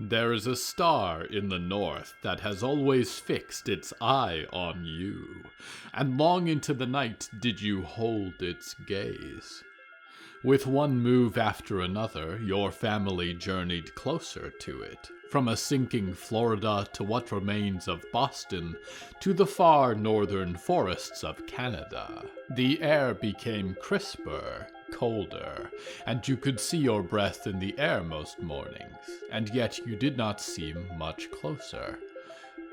There is a star in the north that has always fixed its eye on you, and long into the night did you hold its gaze. With one move after another, your family journeyed closer to it, from a sinking Florida to what remains of Boston, to the far northern forests of Canada. The air became crisper, colder, and you could see your breath in the air most mornings, and yet you did not seem much closer.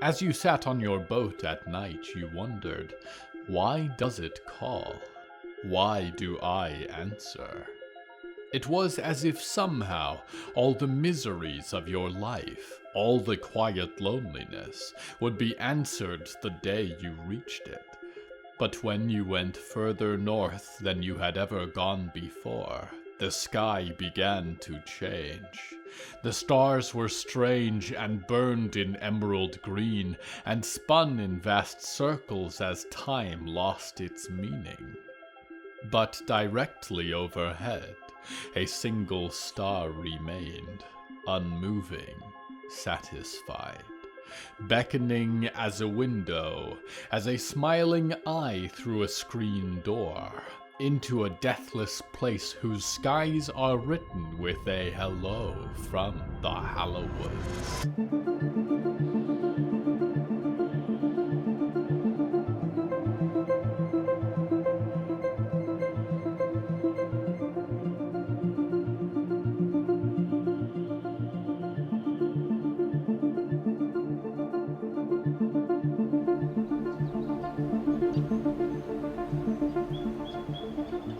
As you sat on your boat at night, you wondered, why does it call? Why do I answer? It was as if somehow all the miseries of your life, all the quiet loneliness, would be answered the day you reached it. But when you went further north than you had ever gone before, the sky began to change. The stars were strange and burned in emerald green and spun in vast circles as time lost its meaning. But directly overhead, a single star remained, unmoving, satisfied, beckoning as a window, as a smiling eye through a screen door, into a deathless place whose skies are written with a hello from the Hallowoods.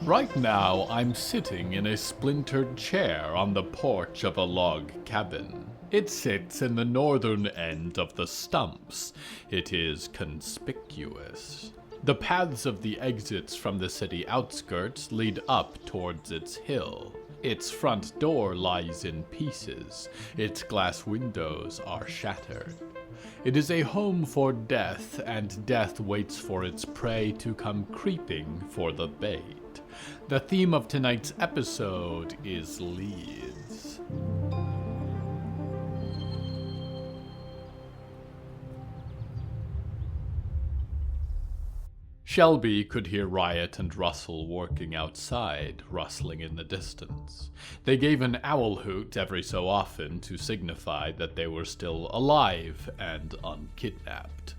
Right now, I'm sitting in a splintered chair on the porch of a log cabin. It sits in the northern end of the stumps. It is conspicuous. The paths of the exits from the city outskirts lead up towards its hill. Its front door lies in pieces. Its glass windows are shattered. It is a home for death, and death waits for its prey to come creeping for the bait. The theme of tonight's episode is Leads. Shelby could hear Riot and Russell working outside, rustling in the distance. They gave an owl hoot every so often to signify that they were still alive and unkidnapped.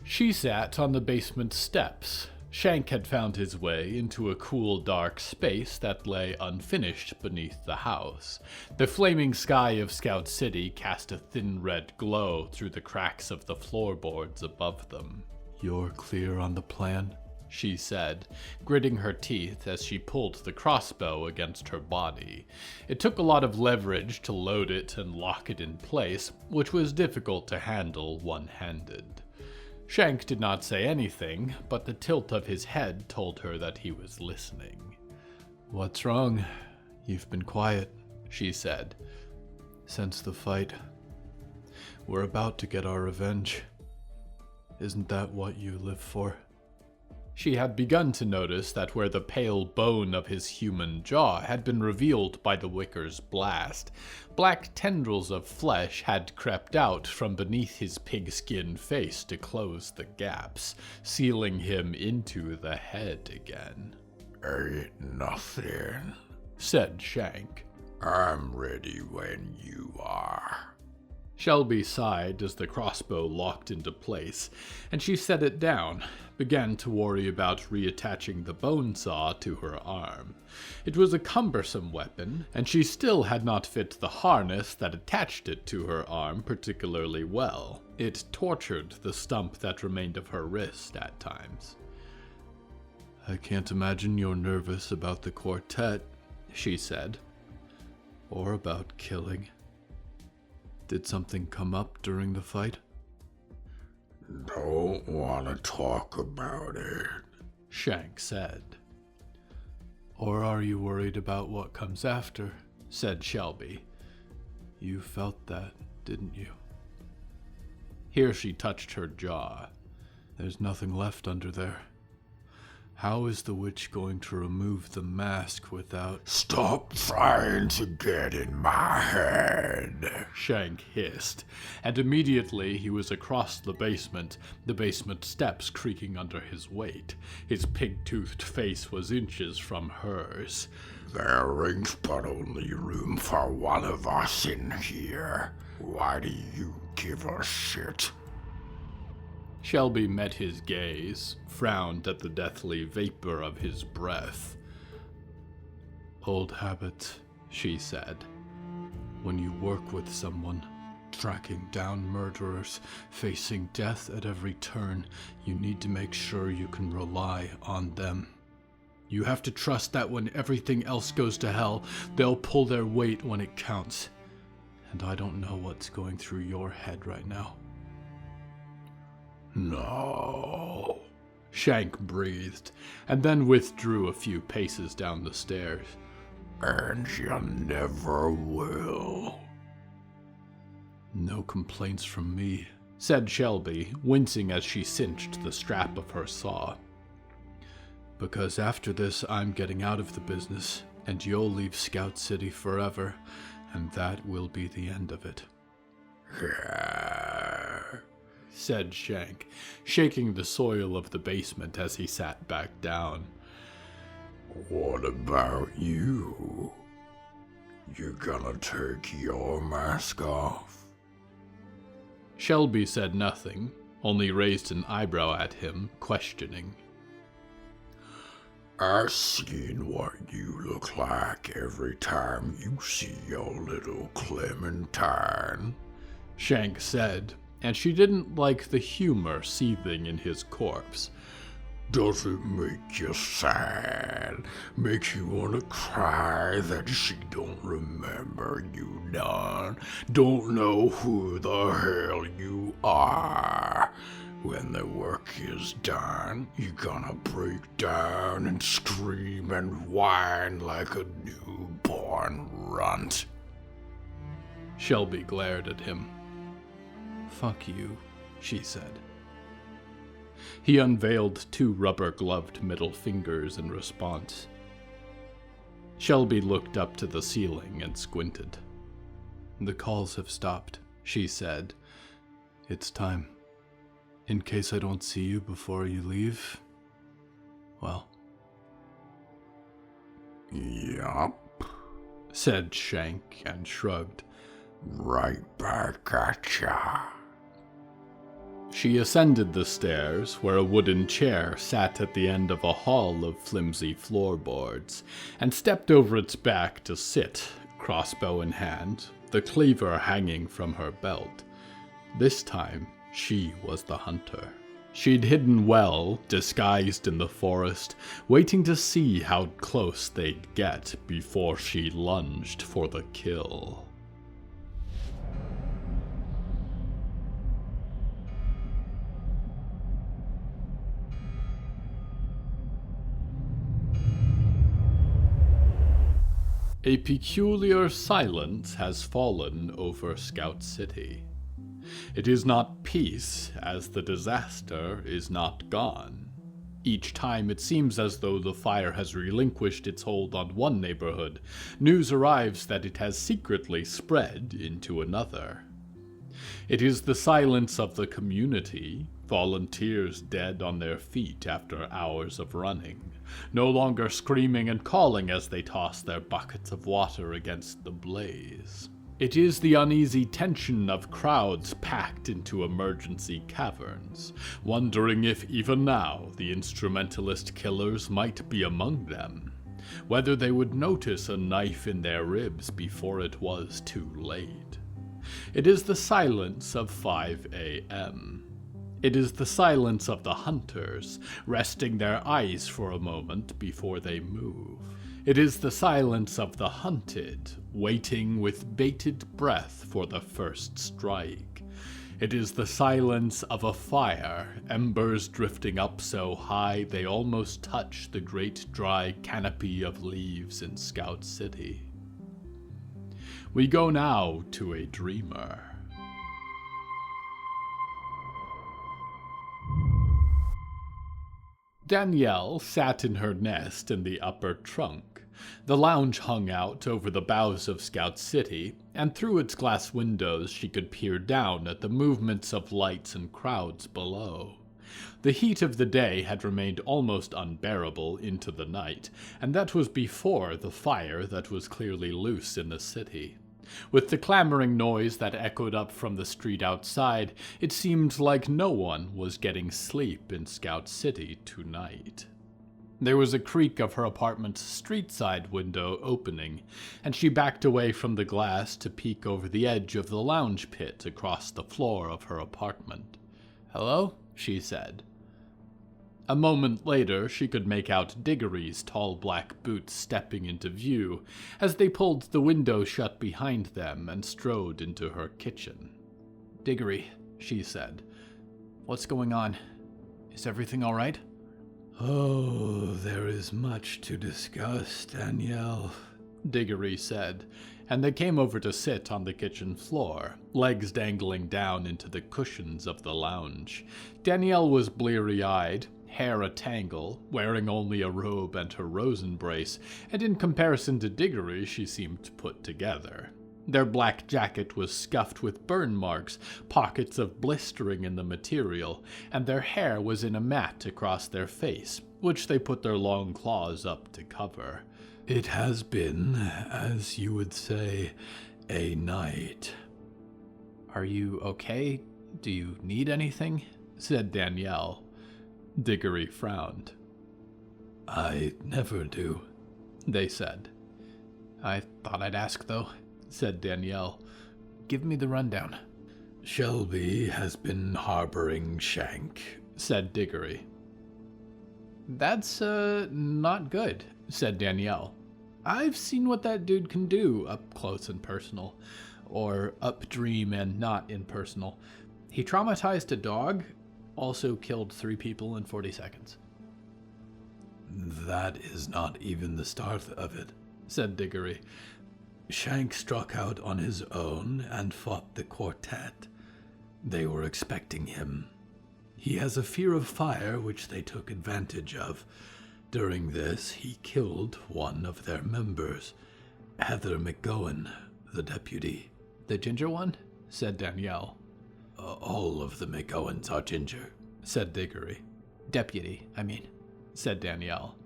She sat on the basement steps. Shank had found his way into a cool, dark space that lay unfinished beneath the house. The flaming sky of Scout City cast a thin red glow through the cracks of the floorboards above them. "You're clear on the plan?" she said, gritting her teeth as she pulled the crossbow against her body. It took a lot of leverage to load it and lock it in place, which was difficult to handle one-handed. Shank did not say anything, but the tilt of his head told her that he was listening. "What's wrong? You've been quiet," she said. "Since the fight. We're about to get our revenge. Isn't that what you live for?" She had begun to notice that where the pale bone of his human jaw had been revealed by the wicker's blast, black tendrils of flesh had crept out from beneath his pigskin face to close the gaps, sealing him into the head again. "Ain't nothing," said Shank. "I'm ready when you are." Shelby sighed as the crossbow locked into place, and she set it down, began to worry about reattaching the bone saw to her arm. It was a cumbersome weapon, and she still had not fit the harness that attached it to her arm particularly well. It tortured the stump that remained of her wrist at times. "I can't imagine you're nervous about the quartet," she said. "Or about killing. Did something come up during the fight?" "Don't want to talk about it," Shank said. "Or are you worried about what comes after?" said Shelby. "You felt that, didn't you?" Here she touched her jaw. "There's nothing left under there. How is the witch going to remove the mask without... Stop trying to get in my head, Shank hissed, and immediately he was across the basement steps creaking under his weight. His pig-toothed face was inches from hers. There ain't but only room for one of us in here. Why do you give a shit? Shelby met his gaze, frowned at the deathly vapor of his breath. Old habit, she said. When you work with someone, tracking down murderers, facing death at every turn, you need to make sure you can rely on them. You have to trust that when everything else goes to hell, they'll pull their weight when it counts. And I don't know what's going through your head right now. No, Shank breathed, and then withdrew a few paces down the stairs. And you never will. No complaints from me, said Shelby, wincing as she cinched the strap of her saw. Because after this, I'm getting out of the business, and you'll leave Scout City forever, and that will be the end of it. Yeah, said Shank, shaking the soil of the basement as he sat back down. What about you? You gonna take your mask off? Shelby said nothing, only raised an eyebrow at him, questioning. I seen what you look like every time you see your little Clementine, Shank said, and she didn't like the humor seething in his corpse. Does it make you sad? Makes you wanna cry that she don't remember you none? Don't know who the hell you are? When the work is done, you gonna break down and scream and whine like a newborn runt. Shelby glared at him. Fuck you, she said. He unveiled 2 rubber-gloved middle fingers in response. Shelby looked up to the ceiling and squinted. The calls have stopped, she said. It's time. In case I don't see you before you leave, well. Yup, said Shank and shrugged. Right back at ya. She ascended the stairs, where a wooden chair sat at the end of a hall of flimsy floorboards, and stepped over its back to sit, crossbow in hand, the cleaver hanging from her belt. This time, she was the hunter. She'd hidden well, disguised in the forest, waiting to see how close they'd get before she lunged for the kill. A peculiar silence has fallen over Scout City. It is not peace, as the disaster is not gone. Each time it seems as though the fire has relinquished its hold on one neighborhood, news arrives that it has secretly spread into another. It is the silence of the community, volunteers dead on their feet after hours of running, no longer screaming and calling as they toss their buckets of water against the blaze. It is the uneasy tension of crowds packed into emergency caverns, wondering if even now the instrumentalist killers might be among them, whether they would notice a knife in their ribs before it was too late. It is the silence of 5 a.m. It is the silence of the hunters, resting their eyes for a moment before they move. It is the silence of the hunted, waiting with bated breath for the first strike. It is the silence of a fire, embers drifting up so high they almost touch the great dry canopy of leaves in Scout City. We go now to a dreamer. Danielle sat in her nest in the upper trunk. The lounge hung out over the bows of Scout City, and through its glass windows she could peer down at the movements of lights and crowds below. The heat of the day had remained almost unbearable into the night, and that was before the fire that was clearly loose in the city. With the clamoring noise that echoed up from the street outside, it seemed like no one was getting sleep in Scout City tonight. There was a creak of her apartment's street-side window opening, and she backed away from the glass to peek over the edge of the lounge pit across the floor of her apartment. "Hello?" she said. A moment later, she could make out Diggory's tall black boots stepping into view as they pulled the window shut behind them and strode into her kitchen. "Diggory," she said, "what's going on? Is everything all right?" "Oh, there is much to discuss, Danielle," Diggory said, and they came over to sit on the kitchen floor, legs dangling down into the cushions of the lounge. Danielle was bleary-eyed, hair a tangle, wearing only a robe and her rose embrace, and in comparison to Diggory she seemed put together. Their black jacket was scuffed with burn marks, pockets of blistering in the material, and their hair was in a mat across their face, which they put their long claws up to cover. "It has been, as you would say, a night." "Are you okay? Do you need anything?" said Danielle. Diggory frowned. "I never do," they said. "I thought I'd ask, though," said Danielle. "Give me the rundown." "Shelby has been harboring Shank," said Diggory. "That's, not good," said Danielle. "I've seen what that dude can do up close and personal. Or up dream and not impersonal. He traumatized a dog, also killed 3 people in 40 seconds. "That is not even the start of it," said Diggory. "Shank struck out on his own and fought the quartet. They were expecting him. He has a fear of fire, which they took advantage of. During this, he killed one of their members, Heather McGowan, the deputy." "The ginger one?" said Danielle. "All of the McGowans are ginger," said Diggory. "Deputy, I mean," said Danielle.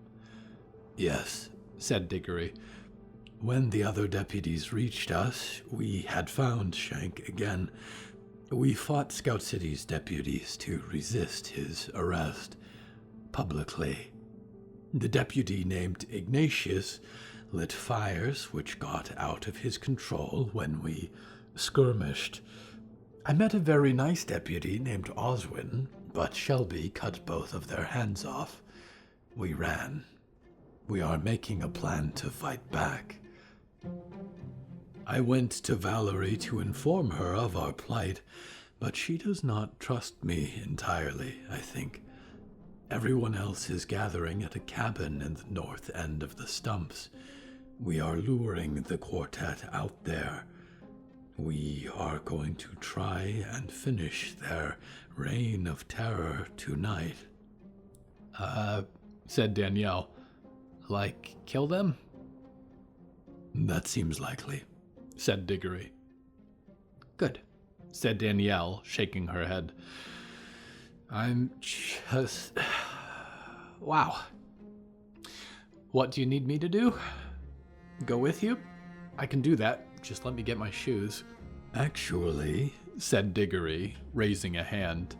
"Yes," said Diggory. "When the other deputies reached us, we had found Shank again. We fought Scout City's deputies to resist his arrest, publicly. The deputy named Ignatius lit fires which got out of his control when we skirmished. I met a very nice deputy named Oswin, but Shelby cut both of their hands off. We ran. We are making a plan to fight back. I went to Valerie to inform her of our plight, but she does not trust me entirely, I think. Everyone else is gathering at a cabin in the north end of the stumps. We are luring the quartet out there. We are going to try and finish their reign of terror tonight." Said Danielle. "Like, kill them?" "That seems likely," said Diggory. "Good," said Danielle, shaking her head. "I'm just... wow. What do you need me to do? Go with you? I can do that. Just let me get my shoes." "Actually," said Diggory, raising a hand,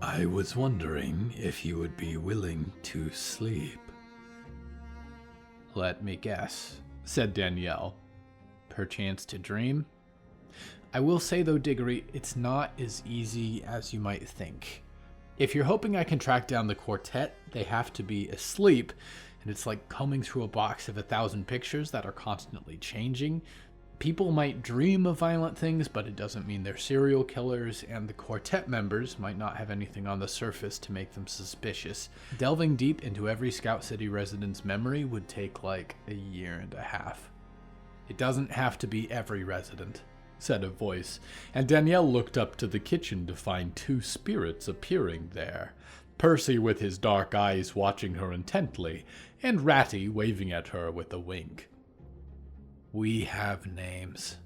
"I was wondering if you would be willing to sleep." "Let me guess," said Danielle. "Perchance to dream? I will say, though, Diggory, it's not as easy as you might think. If you're hoping I can track down the quartet, they have to be asleep, and it's like combing through a box of 1,000 pictures that are constantly changing. People might dream of violent things, but it doesn't mean they're serial killers, and the quartet members might not have anything on the surface to make them suspicious. Delving deep into every Scout City resident's memory would take like a year and a half. It doesn't have to be every resident," said a voice, and Danielle looked up to the kitchen to find 2 spirits appearing there. Percy with his dark eyes watching her intently, and Ratty waving at her with a wink. "We have names."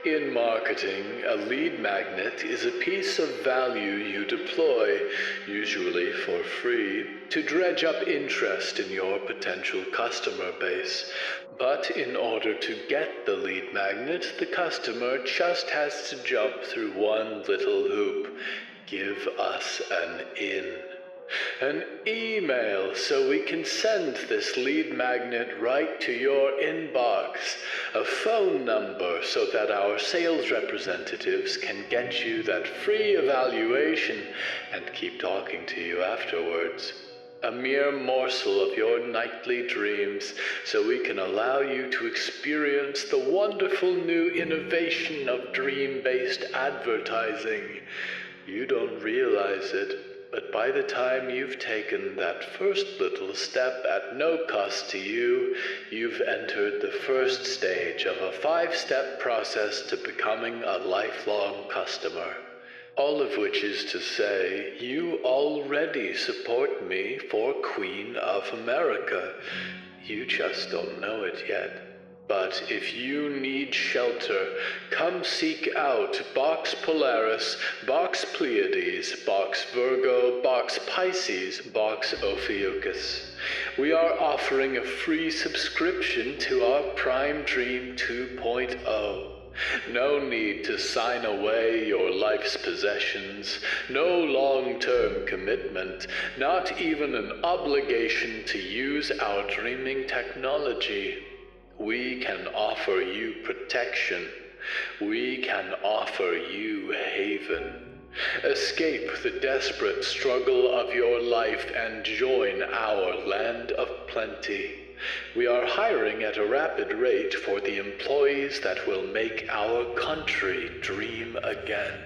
In marketing, a lead magnet is a piece of value you deploy, usually for free, to dredge up interest in your potential customer base. But in order to get the lead magnet, the customer just has to jump through one little hoop. Give us an in. An email so we can send this lead magnet right to your inbox. A phone number so that our sales representatives can get you that free evaluation and keep talking to you afterwards. A mere morsel of your nightly dreams so we can allow you to experience the wonderful new innovation of dream-based advertising. You don't realize it, but by the time you've taken that first little step at no cost to you, you've entered the first stage of a 5-step process to becoming a lifelong customer. All of which is to say, you already support me for Queen of America. You just don't know it yet. But if you need shelter, come seek out Box Polaris, Box Pleiades, Box Virgo, Box Pisces, Box Ophiuchus. We are offering a free subscription to our Prime Dream 2.0. No need to sign away your life's possessions, no long-term commitment, not even an obligation to use our dreaming technology. We can offer you protection. We can offer you haven. Escape the desperate struggle of your life and join our land of plenty. We are hiring at a rapid rate for the employees that will make our country dream again.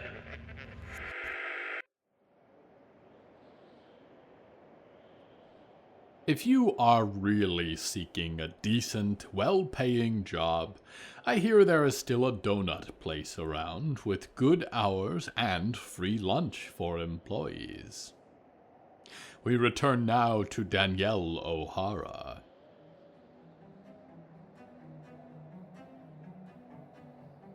If you are really seeking a decent, well-paying job, I hear there is still a donut place around with good hours and free lunch for employees. We return now to Danielle O'Hara.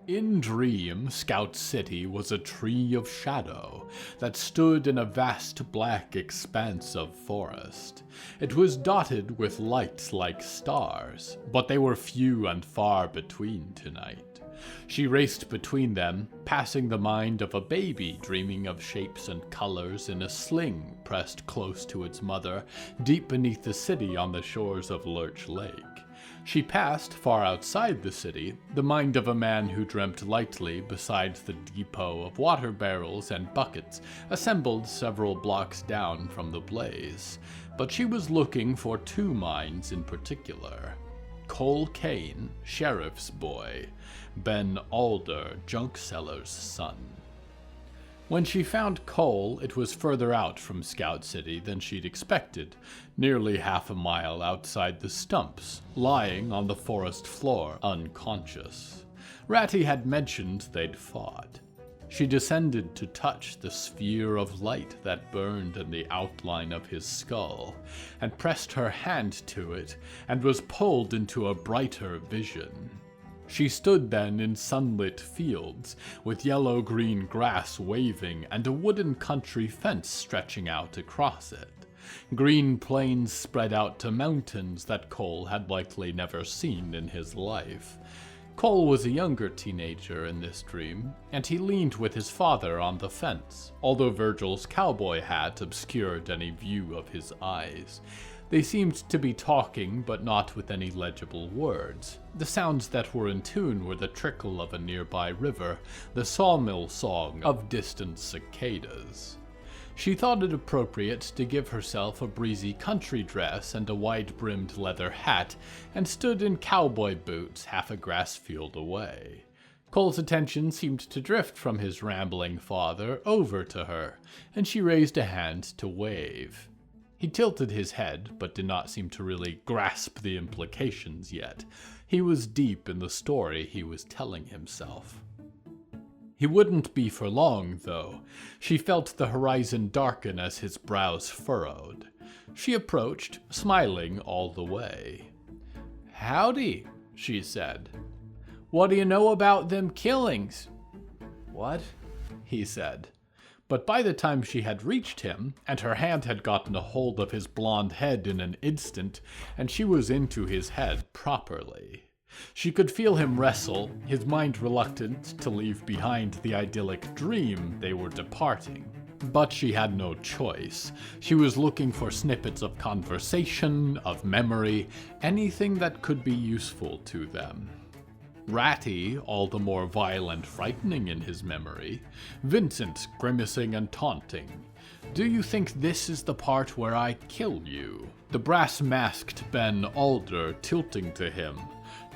In Dream, Scout City was a tree of shadow that stood in a vast black expanse of forest. It was dotted with lights like stars, but they were few and far between tonight. She raced between them, passing the mind of a baby dreaming of shapes and colors in a sling pressed close to its mother, deep beneath the city on the shores of Lurch Lake. She passed, far outside the city, the mind of a man who dreamt lightly beside the depot of water barrels and buckets assembled several blocks down from the blaze. But she was looking for two minds in particular. Cole Kane, sheriff's boy, Ben Alder, junk seller's son. When she found Cole, it was further out from Scout City than she'd expected, nearly half a mile outside the stumps, lying on the forest floor, unconscious. Ratty had mentioned they'd fought. She descended to touch the sphere of light that burned in the outline of his skull, and pressed her hand to it, and was pulled into a brighter vision. She stood then in sunlit fields, with yellow-green grass waving and a wooden country fence stretching out across it. Green plains spread out to mountains that Cole had likely never seen in his life. Cole was a younger teenager in this dream, and he leaned with his father on the fence, although Virgil's cowboy hat obscured any view of his eyes. They seemed to be talking, but not with any legible words. The sounds that were in tune were the trickle of a nearby river, the sawmill song of distant cicadas. She thought it appropriate to give herself a breezy country dress and a wide-brimmed leather hat, and stood in cowboy boots half a grass field away. Cole's attention seemed to drift from his rambling father over to her, and she raised a hand to wave. He tilted his head, but did not seem to really grasp the implications yet. He was deep in the story he was telling himself. He wouldn't be for long, though. She felt the horizon darken as his brows furrowed. She approached, smiling all the way. "Howdy," she said. "What do you know about them killings?" "What?" he said. But by the time she had reached him, and her hand had gotten a hold of his blonde head in an instant, and she was into his head properly. She could feel him wrestle, his mind reluctant to leave behind the idyllic dream they were departing. But she had no choice. She was looking for snippets of conversation, of memory, anything that could be useful to them. Ratty, all the more vile and frightening in his memory. Vincent, grimacing and taunting. "Do you think this is the part where I kill you?" The brass-masked Ben Alder tilting to him.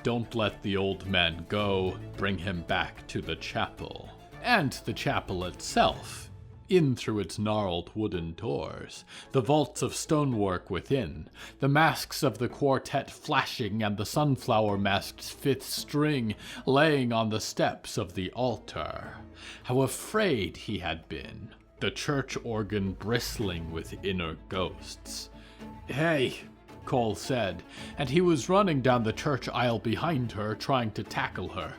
"Don't let the old man go, bring him back to the chapel." And the chapel itself. In through its gnarled wooden doors, the vaults of stonework within, the masks of the quartet flashing and the sunflower-masked fifth string laying on the steps of the altar. How afraid he had been, the church organ bristling with inner ghosts. "Hey," Cole said, and he was running down the church aisle behind her, trying to tackle her.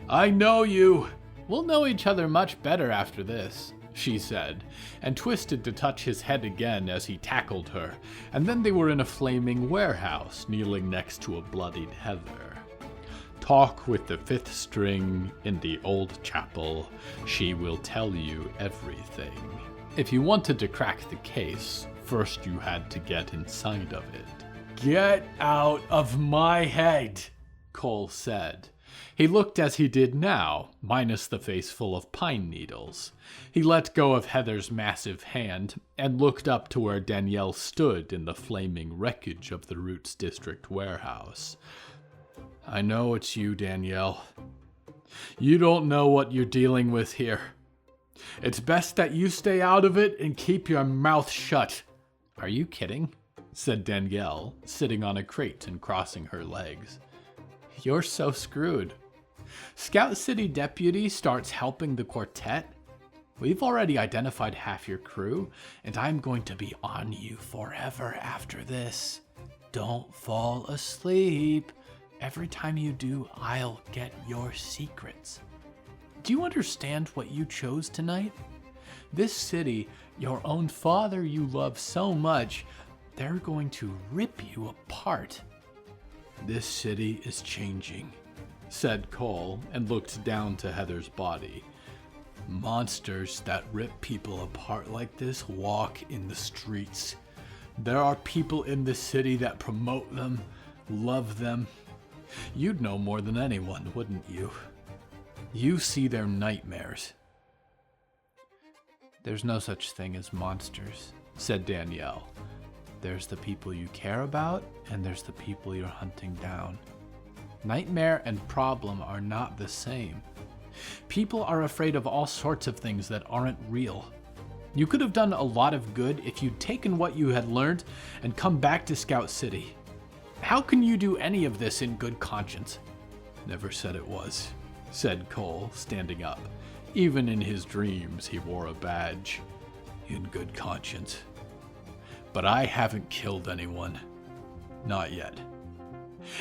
"I know you. We'll know each other much better after this," she said, and twisted to touch his head again as he tackled her, and then they were in a flaming warehouse, kneeling next to a bloodied Heather. "Talk with the fifth string in the old chapel. She will tell you everything." If you wanted to crack the case, first you had to get inside of it. "Get out of my head," Cole said. He looked as he did now, minus the face full of pine needles. He let go of Heather's massive hand and looked up to where Danielle stood in the flaming wreckage of the Roots District warehouse. "I know it's you, Danielle. You don't know what you're dealing with here. It's best that you stay out of it and keep your mouth shut." "Are you kidding?" said Danielle, sitting on a crate and crossing her legs. "You're so screwed. Scout City Deputy starts helping the quartet. We've already identified half your crew, and I'm going to be on you forever after this. Don't fall asleep. Every time you do, I'll get your secrets. Do you understand what you chose tonight? This city, your own father you love so much, they're going to rip you apart." "This city is changing," said Cole, and looked down to Heather's body. "Monsters that rip people apart like this walk in the streets. There are people in this city that promote them, love them. You'd know more than anyone, wouldn't you? You see their nightmares." "There's no such thing as monsters," said Danielle. "There's the people you care about, and there's the people you're hunting down. Nightmare and problem are not the same. People are afraid of all sorts of things that aren't real. You could have done a lot of good if you'd taken what you had learned and come back to Scout City. How can you do any of this in good conscience?" "Never said it was," said Cole, standing up. Even in his dreams, he wore a badge. "In good conscience. But I haven't killed anyone. Not yet.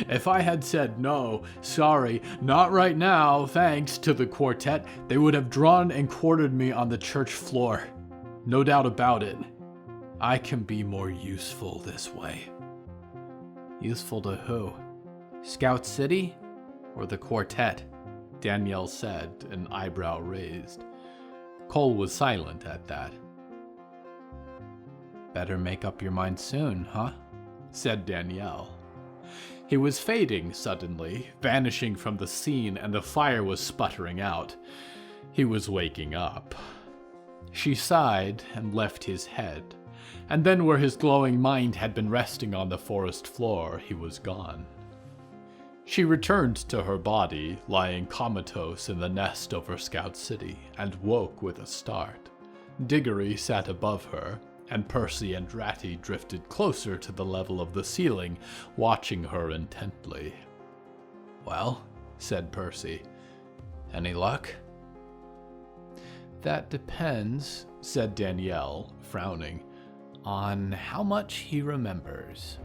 If I had said no, sorry, not right now, thanks, to the quartet, they would have drawn and quartered me on the church floor. No doubt about it. I can be more useful this way." "Useful to who? Scout City or the quartet?" Danielle said, an eyebrow raised. Cole was silent at that. "Better make up your mind soon, huh?" said Danielle. He was fading suddenly, vanishing from the scene, and the fire was sputtering out. He was waking up. She sighed and left his head, and then where his glowing mind had been resting on the forest floor, he was gone. She returned to her body, lying comatose in the nest over Scout City, and woke with a start. Diggory sat above her, and Percy and Ratty drifted closer to the level of the ceiling, watching her intently. "Well," said Percy, "any luck?" "That depends," said Danielle, frowning, "on how much he remembers."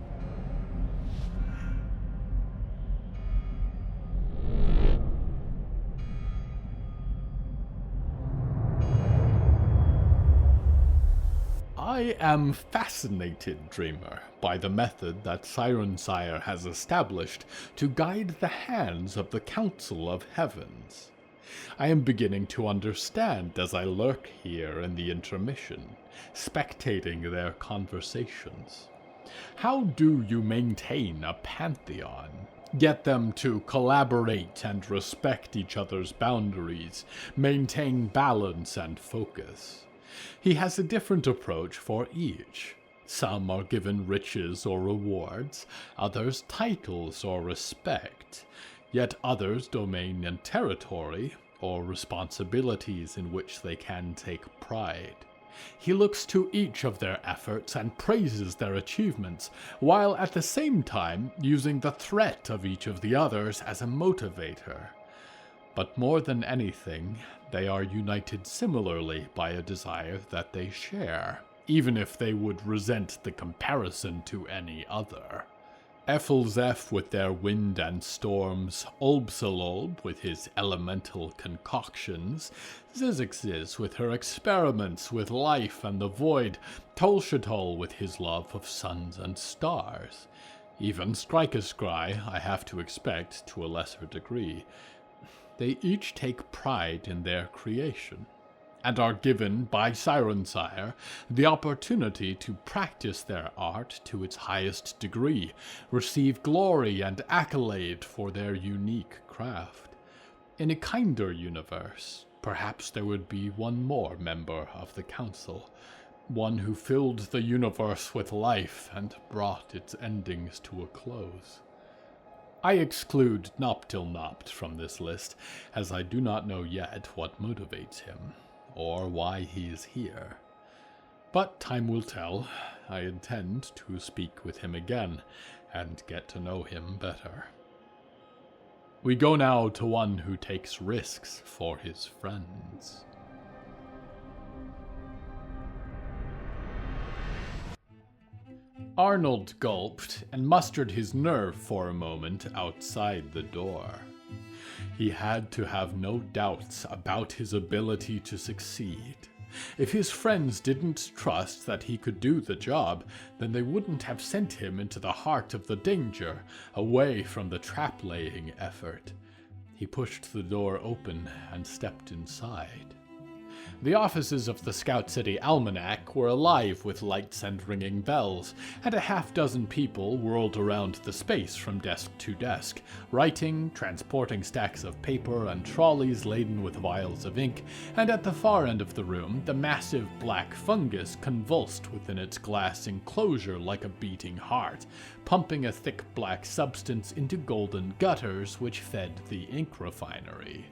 I am fascinated, Dreamer, by the method that Sirensire has established to guide the hands of the Council of Heavens. I am beginning to understand as I lurk here in the intermission, spectating their conversations. How do you maintain a pantheon? Get them to collaborate and respect each other's boundaries, maintain balance and focus. He has a different approach for each. Some are given riches or rewards, others titles or respect, yet others domain and territory, or responsibilities in which they can take pride. He looks to each of their efforts and praises their achievements, while at the same time using the threat of each of the others as a motivator. But more than anything, they are united similarly by a desire that they share, even if they would resent the comparison to any other. Ethelzeph with their wind and storms, Olbsalolb with his elemental concoctions, Zizixis with her experiments with life and the void, Tolshatol with his love of suns and stars. Even Skrikascry, I have to expect to a lesser degree. They each take pride in their creation, and are given by Sirensire the opportunity to practice their art to its highest degree, receive glory and accolade for their unique craft. In a kinder universe, perhaps there would be one more member of the Council, one who filled the universe with life and brought its endings to a close. I exclude Noptilnopt from this list, as I do not know yet what motivates him, or why he is here. But time will tell. I intend to speak with him again, and get to know him better. We go now to one who takes risks for his friends. Arnold gulped and mustered his nerve for a moment outside the door. He had to have no doubts about his ability to succeed. If his friends didn't trust that he could do the job, then they wouldn't have sent him into the heart of the danger, away from the trap-laying effort. He pushed the door open and stepped inside. The offices of the Scout City Almanac were alive with lights and ringing bells, and a half-dozen people whirled around the space from desk to desk, writing, transporting stacks of paper and trolleys laden with vials of ink, and at the far end of the room, the massive black fungus convulsed within its glass enclosure like a beating heart, pumping a thick black substance into golden gutters which fed the ink refinery.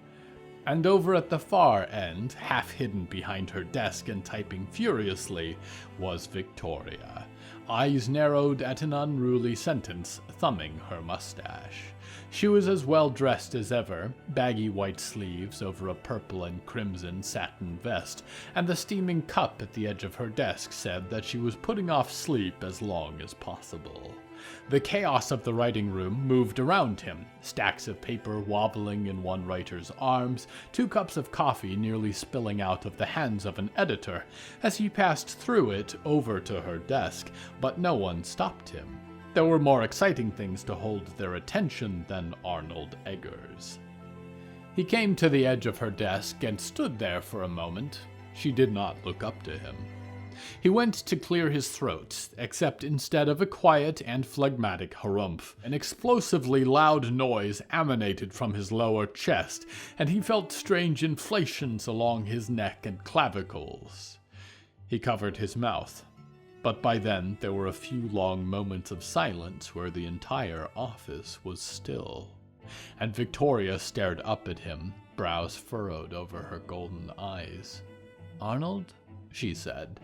And over at the far end, half hidden behind her desk and typing furiously, was Victoria, eyes narrowed at an unruly sentence, thumbing her mustache. She was as well dressed as ever, baggy white sleeves over a purple and crimson satin vest, and the steaming cup at the edge of her desk said that she was putting off sleep as long as possible. The chaos of the writing room moved around him, stacks of paper wobbling in one writer's arms, 2 cups of coffee nearly spilling out of the hands of an editor, as he passed through it over to her desk, but no one stopped him. There were more exciting things to hold their attention than Arnold Eggers. He came to the edge of her desk and stood there for a moment. She did not look up to him. He went to clear his throat, except instead of a quiet and phlegmatic harumph, an explosively loud noise emanated from his lower chest, and he felt strange inflations along his neck and clavicles. He covered his mouth, but by then there were a few long moments of silence where the entire office was still, and Victoria stared up at him, brows furrowed over her golden eyes. "Arnold?" she said.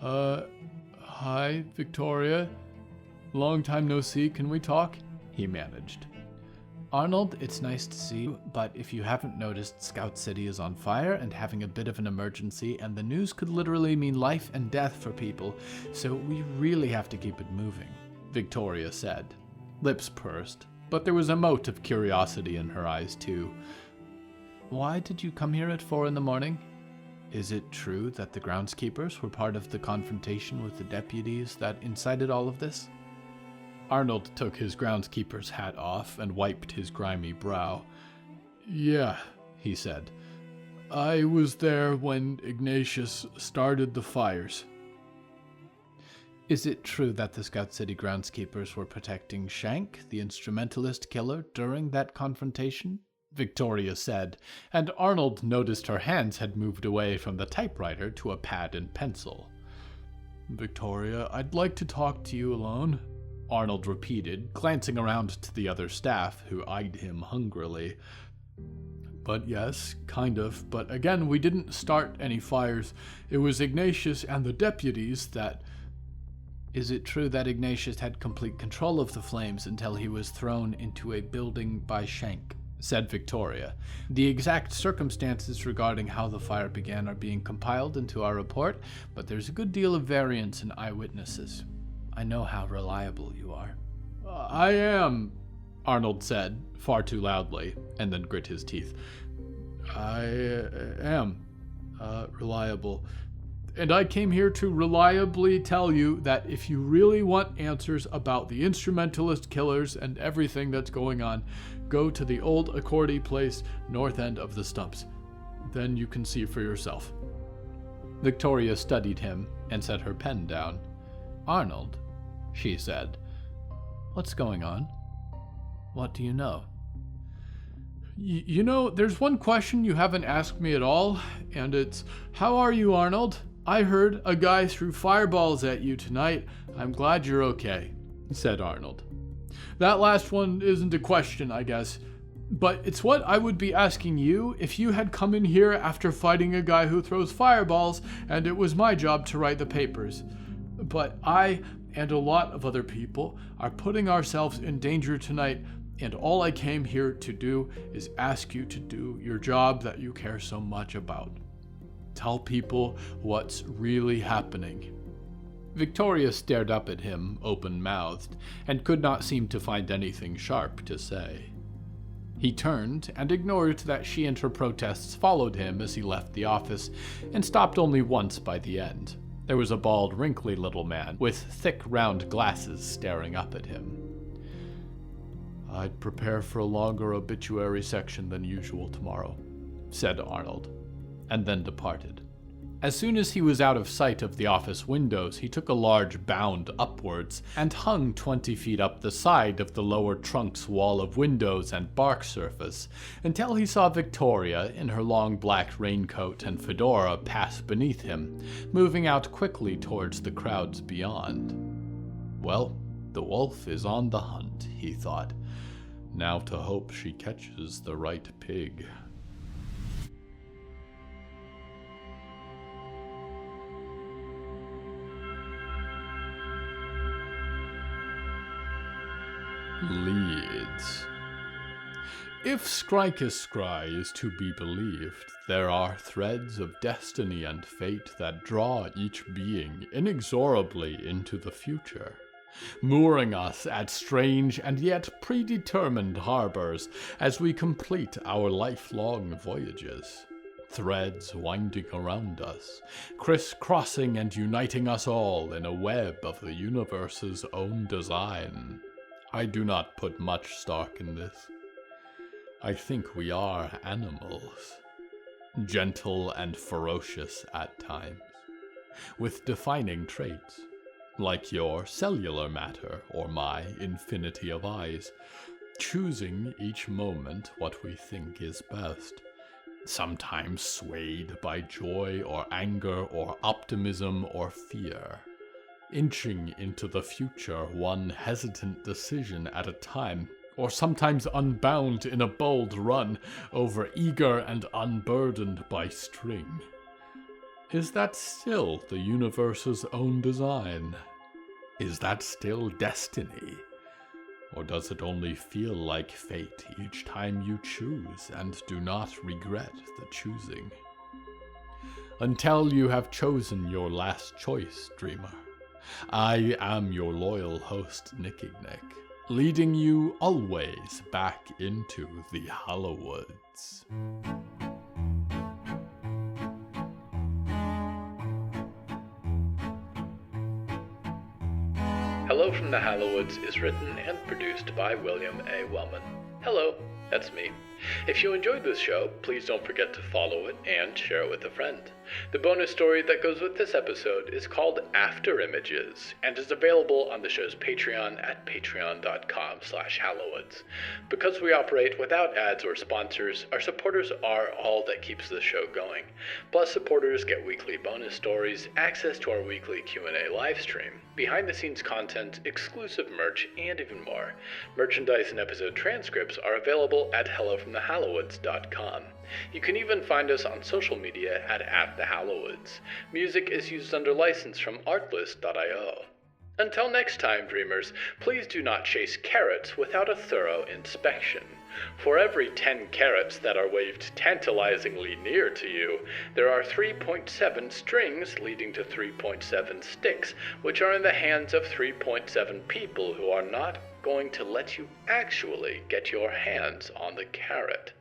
Hi, Victoria. Long time no see, can we talk? He managed. Arnold, it's nice to see you, but if you haven't noticed, Scout City is on fire and having a bit of an emergency, and the news could literally mean life and death for people, so we really have to keep it moving, Victoria said. Lips pursed, but there was a mote of curiosity in her eyes too. Why did you come here at 4 a.m? Is it true that the groundskeepers were part of the confrontation with the deputies that incited all of this? Arnold took his groundskeeper's hat off and wiped his grimy brow. Yeah, he said. I was there when Ignatius started the fires. Is it true that the Scout City groundskeepers were protecting Shank, the instrumentalist killer, during that confrontation? Victoria said, and Arnold noticed her hands had moved away from the typewriter to a pad and pencil. Victoria, I'd like to talk to you alone, Arnold repeated, glancing around to the other staff, who eyed him hungrily. But yes, kind of, but again, we didn't start any fires. It was Ignatius and the deputies that... Is it true that Ignatius had complete control of the flames until he was thrown into a building by Shank? Said Victoria. The exact circumstances regarding how the fire began are being compiled into our report, but there's a good deal of variance in eyewitnesses. I know how reliable you are. I am, Arnold said, far too loudly, and then grit his teeth. I am reliable. And I came here to reliably tell you that if you really want answers about the instrumentalist killers and everything that's going on, go to the old Accordi place, north end of the stumps. Then you can see for yourself. Victoria studied him and set her pen down. Arnold, she said, what's going on? What do you know? You know, there's one question you haven't asked me at all, and it's, how are you, Arnold? I heard a guy threw fireballs at you tonight. I'm glad you're okay, said Arnold. That last one isn't a question, I guess, but it's what I would be asking you if you had come in here after fighting a guy who throws fireballs, and it was my job to write the papers. But I, and a lot of other people, are putting ourselves in danger tonight, and all I came here to do is ask you to do your job that you care so much about. Tell people what's really happening. Victoria stared up at him, open-mouthed, and could not seem to find anything sharp to say. He turned and ignored that she and her protests followed him as he left the office, and stopped only once by the end. There was a bald, wrinkly little man with thick, round glasses staring up at him. I'd prepare for a longer obituary section than usual tomorrow, said Arnold, and then departed. As soon as he was out of sight of the office windows, he took a large bound upwards and hung 20 feet up the side of the lower trunk's wall of windows and bark surface until he saw Victoria in her long black raincoat and fedora pass beneath him, moving out quickly towards the crowds beyond. Well, the wolf is on the hunt, he thought. Now to hope she catches the right pig. Leads. If Scrycus Scry is to be believed, there are threads of destiny and fate that draw each being inexorably into the future, mooring us at strange and yet predetermined harbors as we complete our lifelong voyages. Threads winding around us, crisscrossing and uniting us all in a web of the universe's own design. I do not put much stock in this. I think we are animals, gentle and ferocious at times, with defining traits, like your cellular matter or my infinity of eyes, choosing each moment what we think is best, sometimes swayed by joy or anger or optimism or fear. Inching into the future one hesitant decision at a time, or sometimes unbound in a bold run over eager and unburdened by string. Is that still the universe's own design? Is that still destiny? Or does it only feel like fate each time you choose and do not regret the choosing? Until you have chosen your last choice, dreamer, I am your loyal host, Nicky Nick, leading you always back into the Hallowoods. Hello from the Hallowoods is written and produced by William A. Wellman. Hello, that's me. If you enjoyed this show, please don't forget to follow it and share it with a friend. The bonus story that goes with this episode is called After Images and is available on the show's Patreon at patreon.com/Hallowoods. Because we operate without ads or sponsors, our supporters are all that keeps the show going. Plus, supporters get weekly bonus stories, access to our weekly Q&A livestream, behind-the-scenes content, exclusive merch, and even more. Merchandise and episode transcripts are available at hellofromthehallowoods.com. You can even find us on social media at @thehallowoods. Music is used under license from artlist.io. Until next time, dreamers, please do not chase carrots without a thorough inspection. For every 10 carrots that are waved tantalizingly near to you, there are 3.7 strings leading to 3.7 sticks, which are in the hands of 3.7 people who are not going to let you actually get your hands on the carrot.